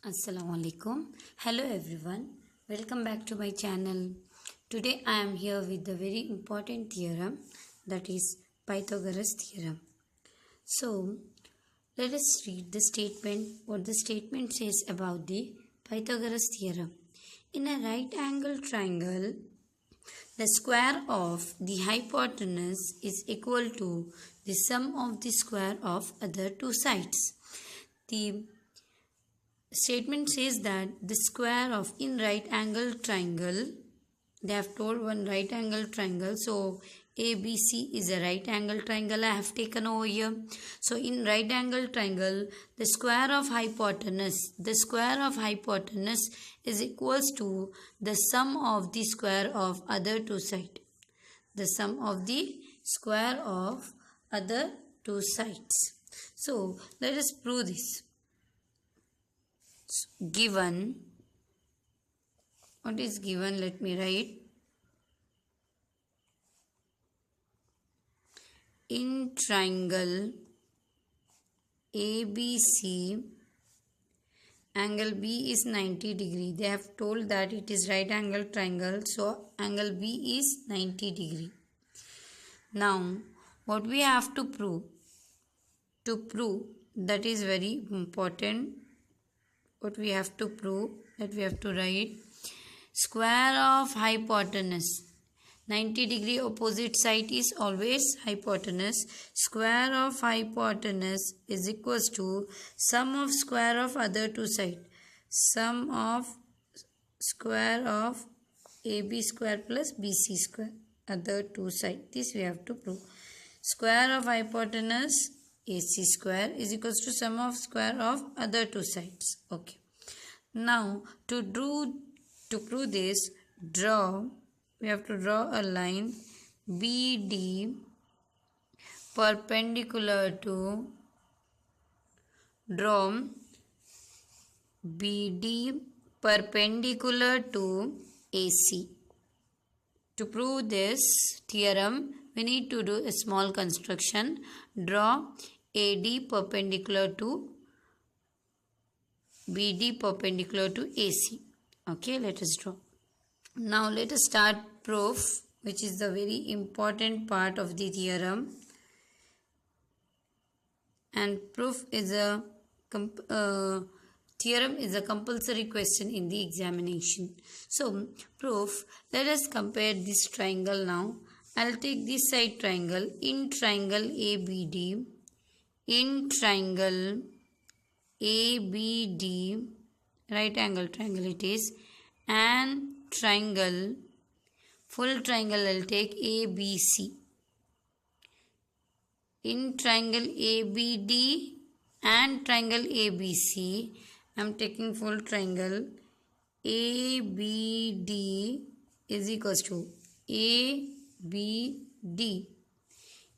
Assalamu alaikum. Hello everyone. Welcome back to my channel. Today I am here with a very important theorem, that is Pythagoras theorem. So let us read the statement, what the statement says about the Pythagoras theorem. In a right angle triangle, the square of the hypotenuse is equal to the sum of the square of other two sides. The statement says that the square of in right angle triangle, they have told one right angle triangle, so ABC is a right angle triangle I have taken over here. So in right angle triangle, the square of hypotenuse is equals to the sum of the square of other two sides. The sum of the square of other two sides. So let us prove this. Given, what is given? Let me write. In triangle ABC, angle B is 90 degree. They have told that it is right angle triangle, so angle B is 90 degree. Now, what we have to prove? To prove, that is very important. What we have to prove, that we have to write square of hypotenuse. 90 degree opposite side is always hypotenuse. Square of hypotenuse is equals to sum of square of other two sides. Sum of square of AB square plus BC square, other two sides. This we have to prove. Square of hypotenuse AC square is equals to sum of square of other two sides. Okay. Now to prove this, we have to draw a line BD perpendicular to AC. To prove this theorem, we need to do a small construction. Draw AD perpendicular to BD perpendicular to AC. Okay, let us draw. Now let us start proof, which is the very important part of the theorem. And proof is a theorem is a compulsory question in the examination. So proof, let us compare this triangle now. I'll take this side triangle. In triangle ABD, in triangle ABD, right angle triangle it is, and triangle, full triangle I'll take ABC. In triangle ABD and triangle ABC, I'm taking full triangle. ABD is equals to ABD,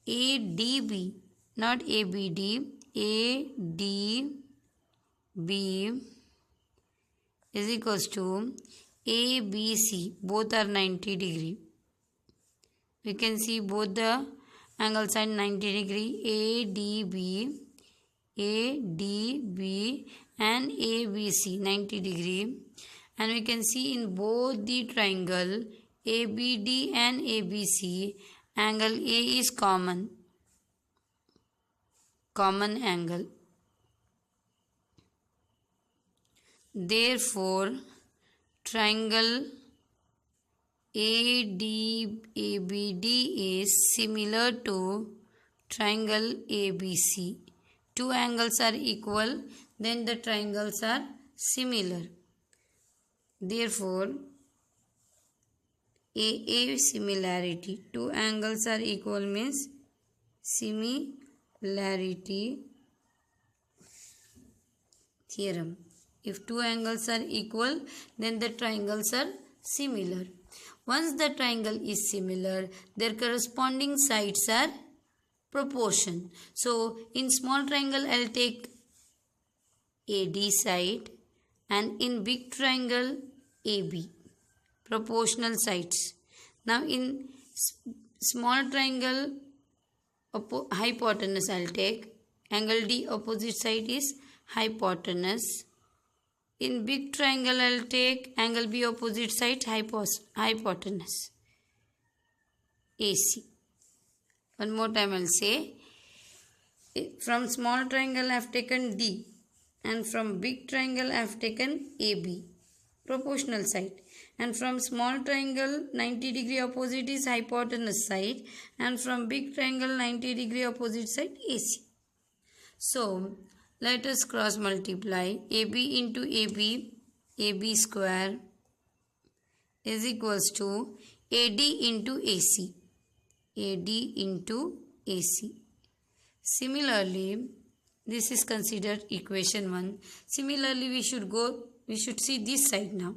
ADB, not ABD, ADB is equals to ABC. Both are 90 degree. We can see both the angles are 90 degree. ADB and ABC 90 degree. And we can see in both the triangle ABD and ABC, angle A is common angle. Therefore, triangle ABD is similar to triangle ABC. Two angles are equal, then the triangles are similar. Therefore, AA similarity. Two angles are equal means similarity theorem. If two angles are equal, then the triangles are similar. Once the triangle is similar, their corresponding sides are proportion. So in small triangle, I'll take AD side, and in big triangle AB, proportional sides. Now in small triangle hypotenuse I'll take, angle D opposite side is hypotenuse, In big triangle, I'll take angle B opposite side hypotenuse AC. One more time I'll say. From small triangle I have taken D, and from big triangle I have taken AB, proportional side. And from small triangle 90 degree opposite is hypotenuse side, and from big triangle 90 degree opposite side AC. So let us cross multiply. AB into AB, AB square is equals to AD into AC, AD into AC. Similarly, this is considered equation 1. Similarly, we should see this side now.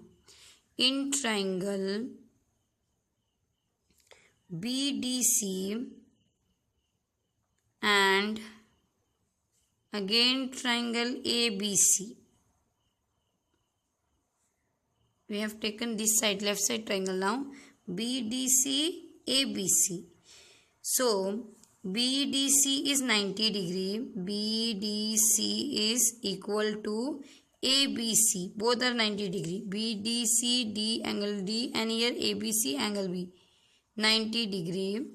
In triangle BDC and again triangle ABC, we have taken this side, left side triangle now, BDC, ABC. So, BDC is 90 degree, BDC is equal to ABC, both are 90 degree, BDC, D angle D, and here ABC angle B, 90 degree.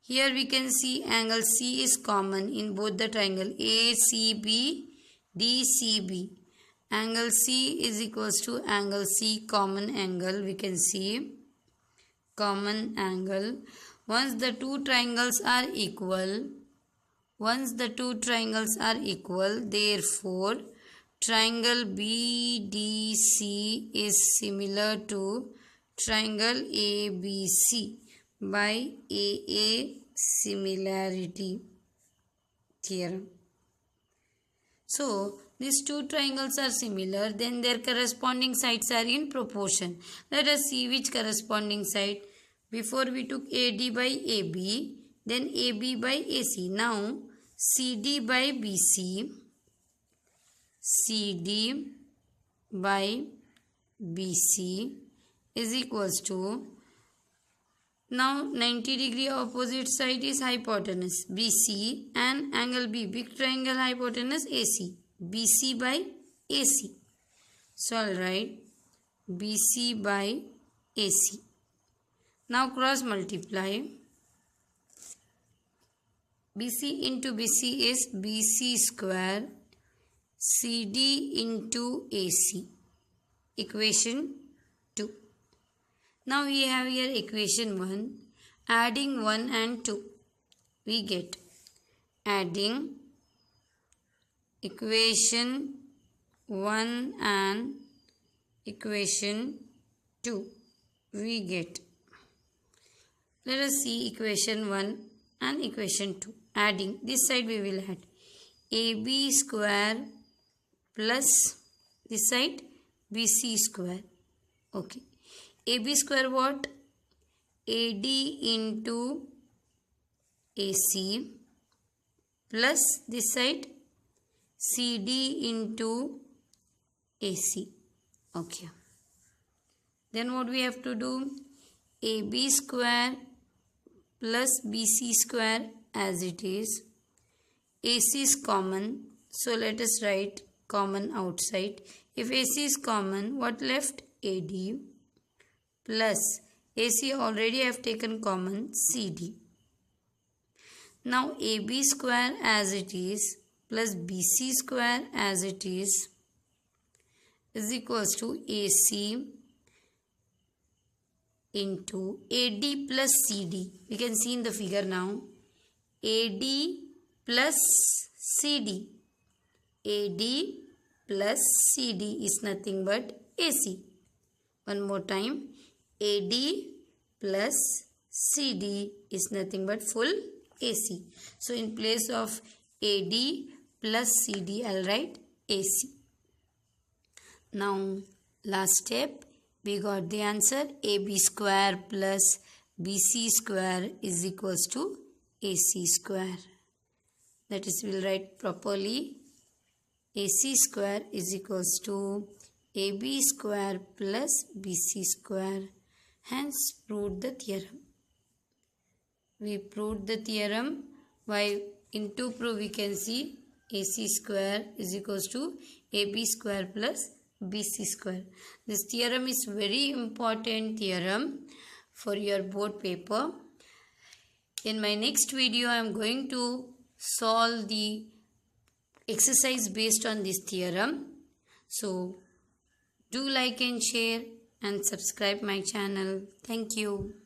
Here we can see angle C is common in both the triangle ACB, DCB. Angle C is equals to angle C, common angle, we can see common angle. Once the two triangles are equal, therefore triangle BDC is similar to triangle ABC by AA similarity theorem. So these two triangles are similar, then their corresponding sides are in proportion. Let us see which corresponding side. Before we took AD by AB, then AB by AC. Now CD by BC, CD by BC is equals to, now 90 degree opposite side is hypotenuse BC and angle B, big triangle hypotenuse AC, BC by AC. So I'll write BC by AC. Now cross multiply. BC into BC is BC square, CD into AC, equation 2. Now we have here equation 1, adding 1 and 2, we get, adding equation 1 and equation 2, we get, let us see equation 1 and equation 2. Adding, this side we will add AB square plus this side BC square. Okay. AB square what? AD into AC plus this side CD into AC. Okay. Then what we have to do? AB square plus BC square as it is. AC is common, so let us write common outside. If AC is common, what left? AD plus AC already have taken common, CD. Now AB square as it is plus BC square as it is equals to AC into AD plus CD. We can see in the figure now. AD plus CD. AD plus CD is nothing but AC. One more time. AD plus CD is nothing but full AC. So in place of AD plus CD, I'll write AC. Now last step, we got the answer. AB square plus BC square is equals to AC square. That is, we'll write properly. AC square is equals to AB square plus BC square. Hence proved the theorem. We proved the theorem. By in to prove we can see AC square is equals to AB square plus BC square. This theorem is very important theorem for your board paper. In my next video, I am going to solve the exercise based on this theorem. So, do like and share and subscribe my channel. Thank you.